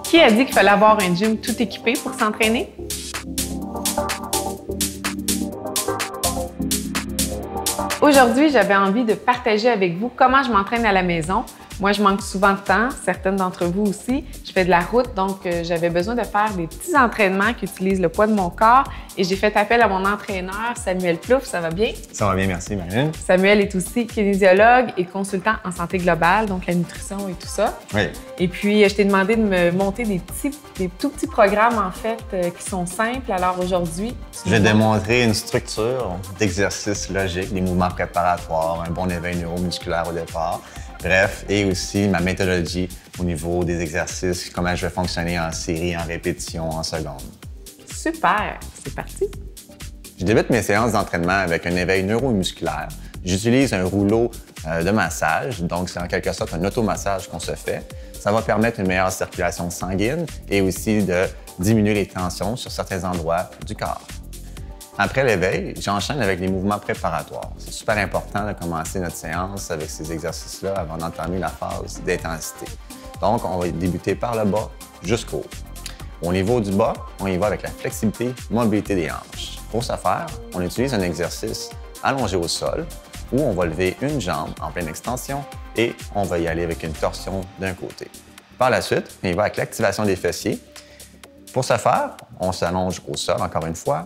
Qui a dit qu'il fallait avoir un gym tout équipé pour s'entraîner? Aujourd'hui, j'avais envie de partager avec vous comment je m'entraîne à la maison. Moi, je manque souvent de temps, certaines d'entre vous aussi. Je fais de la route, donc j'avais besoin de faire des petits entraînements qui utilisent le poids de mon corps et j'ai fait appel à mon entraîneur, Samuel Plouffe. Ça va bien? Ça va bien, merci, Marine. Samuel est aussi kinésiologue et consultant en santé globale, donc la nutrition et tout ça. Oui. Et puis, je t'ai demandé de me monter des tout petits programmes, en fait, qui sont simples. Alors aujourd'hui, je vais démontrer une structure d'exercices logiques, des mouvements préparatoires, un bon éveil neuromusculaire au départ. Bref, et aussi ma méthodologie au niveau des exercices, comment je vais fonctionner en série, en répétition, en secondes. Super! C'est parti! Je débute mes séances d'entraînement avec un éveil neuromusculaire. J'utilise un rouleau de massage, donc c'est en quelque sorte un automassage qu'on se fait. Ça va permettre une meilleure circulation sanguine et aussi de diminuer les tensions sur certains endroits du corps. Après l'éveil, j'enchaîne avec les mouvements préparatoires. C'est super important de commencer notre séance avec ces exercices-là avant d'entamer la phase d'intensité. Donc, on va débuter par le bas jusqu'au haut. Au niveau du bas, on y va avec la flexibilité, mobilité des hanches. Pour ce faire, on utilise un exercice allongé au sol où on va lever une jambe en pleine extension et on va y aller avec une torsion d'un côté. Par la suite, on y va avec l'activation des fessiers. Pour ce faire, on s'allonge au sol encore une fois.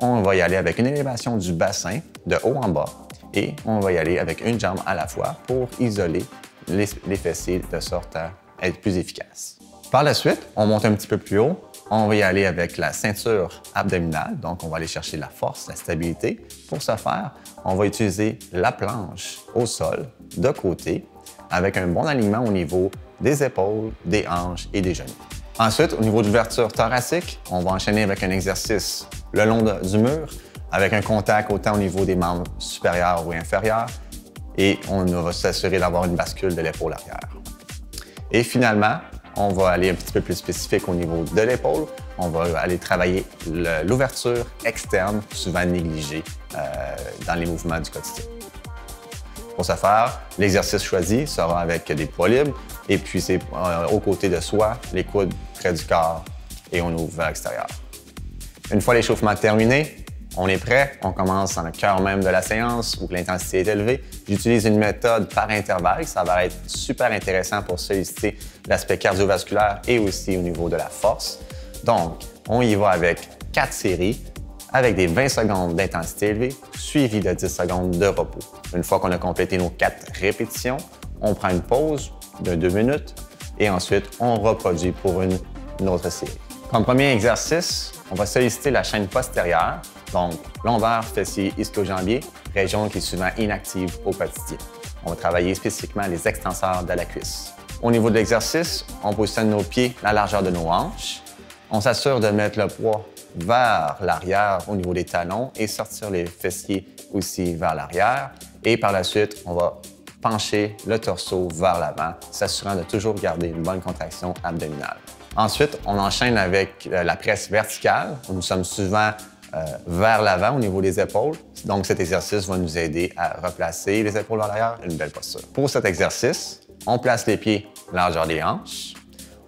On va y aller avec une élévation du bassin de haut en bas et on va y aller avec une jambe à la fois pour isoler les fessiers de sorte à être plus efficace. Par la suite, on monte un petit peu plus haut. On va y aller avec la ceinture abdominale, donc on va aller chercher la force, la stabilité. Pour ce faire, on va utiliser la planche au sol, de côté, avec un bon alignement au niveau des épaules, des hanches et des genoux. Ensuite, au niveau de l'ouverture thoracique, on va enchaîner avec un exercice le long du mur, avec un contact autant au niveau des membres supérieurs ou inférieurs, et on va s'assurer d'avoir une bascule de l'épaule arrière. Et finalement, on va aller un petit peu plus spécifique au niveau de l'épaule. On va aller travailler l'ouverture externe, souvent négligée dans les mouvements du quotidien. Pour ce faire, l'exercice choisi sera avec des poids libres et puis c'est aux côtés de soi, les coudes près du corps et on ouvre vers l'extérieur. Une fois l'échauffement terminé, on est prêt, on commence dans le cœur même de la séance où l'intensité est élevée. J'utilise une méthode par intervalle, ça va être super intéressant pour solliciter l'aspect cardiovasculaire et aussi au niveau de la force. Donc, on y va avec 4 séries avec des 20 secondes d'intensité élevée suivies de 10 secondes de repos. Une fois qu'on a complété nos 4 répétitions, on prend une pause de 2 minutes et ensuite on reproduit pour une autre série. Comme premier exercice, on va solliciter la chaîne postérieure, donc lombaire, fessier, ischio-jambier, région qui est souvent inactive au quotidien. On va travailler spécifiquement les extenseurs de la cuisse. Au niveau de l'exercice, on positionne nos pieds à la largeur de nos hanches. On s'assure de mettre le poids vers l'arrière au niveau des talons et sortir les fessiers aussi vers l'arrière. Et par la suite, on va pencher le torso vers l'avant, s'assurant de toujours garder une bonne contraction abdominale. Ensuite, on enchaîne avec la presse verticale, où nous sommes souvent vers l'avant au niveau des épaules. Donc, cet exercice va nous aider à replacer les épaules vers l'arrière, une belle posture. Pour cet exercice, on place les pieds largeur des hanches,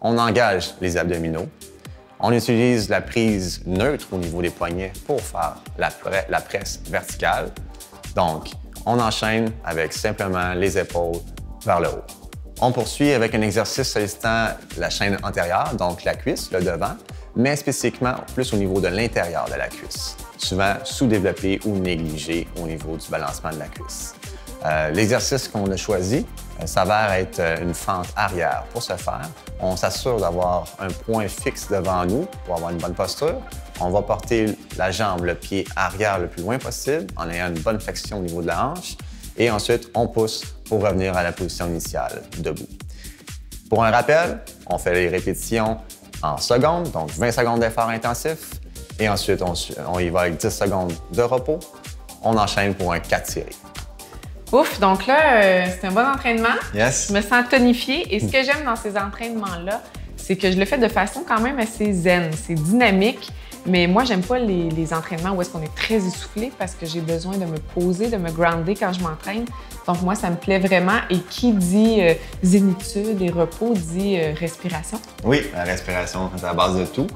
on engage les abdominaux, on utilise la prise neutre au niveau des poignets pour faire la presse verticale. Donc, on enchaîne avec simplement les épaules vers le haut. On poursuit avec un exercice sollicitant la chaîne antérieure, donc la cuisse, le devant, mais spécifiquement plus au niveau de l'intérieur de la cuisse, souvent sous-développé ou négligé au niveau du balancement de la cuisse. L'exercice qu'on a choisi s'avère être une fente arrière. Pour ce faire, on s'assure d'avoir un point fixe devant nous pour avoir une bonne posture. On va porter la jambe, le pied arrière le plus loin possible en ayant une bonne flexion au niveau de la hanche. Et ensuite, on pousse pour revenir à la position initiale, debout. Pour un rappel, on fait les répétitions en secondes, donc 20 secondes d'effort intensif. Et ensuite, on y va avec 10 secondes de repos. On enchaîne pour un 4 séries. Ouf! Donc là, c'est un bon entraînement. Yes. Je me sens tonifiée. Et ce que j'aime dans ces entraînements-là, c'est que je le fais de façon quand même assez zen. C'est dynamique. Mais moi, j'aime pas les entraînements où est-ce qu'on est très essoufflé parce que j'ai besoin de me poser, de me grounder quand je m'entraîne. Donc, moi, ça me plaît vraiment. Et qui dit zénitude et repos dit respiration? Oui, la respiration est à la base de tout.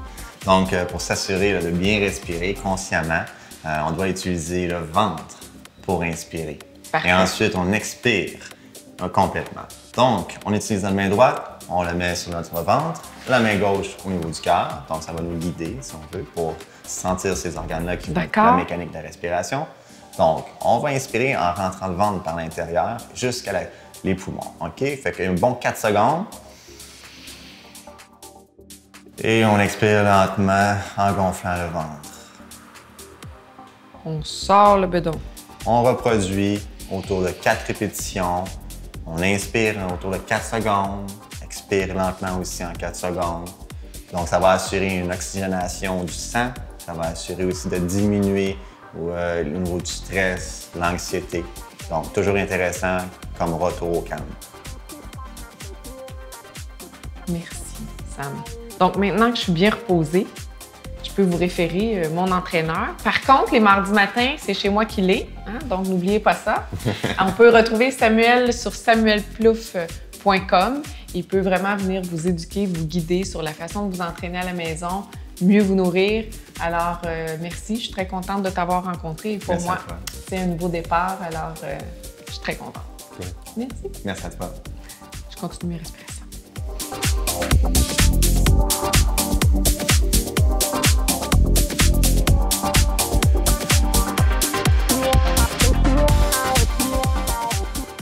Donc, pour s'assurer de bien respirer consciemment, on doit utiliser le ventre pour inspirer. Parfait. Et ensuite, on expire complètement. Donc, on utilise la main droite, on la met sur notre ventre, la main gauche au niveau du cœur. Donc, ça va nous guider, si on veut, pour sentir ces organes-là qui vont être la mécanique de la respiration. Donc, on va inspirer en rentrant le ventre par l'intérieur jusqu'à les poumons. OK? Fait qu'un bon 4 secondes. Et on expire lentement en gonflant le ventre. On sort le bedon. On reproduit autour de 4 répétitions. On inspire autour de 4 secondes. Expire lentement aussi en 4 secondes. Donc, ça va assurer une oxygénation du sang. Ça va assurer aussi de diminuer le niveau du stress, l'anxiété. Donc, toujours intéressant comme retour au calme. Merci, Sam. Donc, maintenant que je suis bien reposée, je peux vous référer mon entraîneur. Par contre, les mardis matins, c'est chez moi qu'il est, hein? Donc n'oubliez pas ça. On peut retrouver Samuel sur samuelplouffe.com. Il peut vraiment venir vous éduquer, vous guider sur la façon de vous entraîner à la maison, mieux vous nourrir. Alors, merci. Je suis très contente de t'avoir rencontré. Et pour Merci moi, c'est un nouveau départ. Alors, je suis très contente. Cool. Merci. Merci à toi. Je continue mes respirations.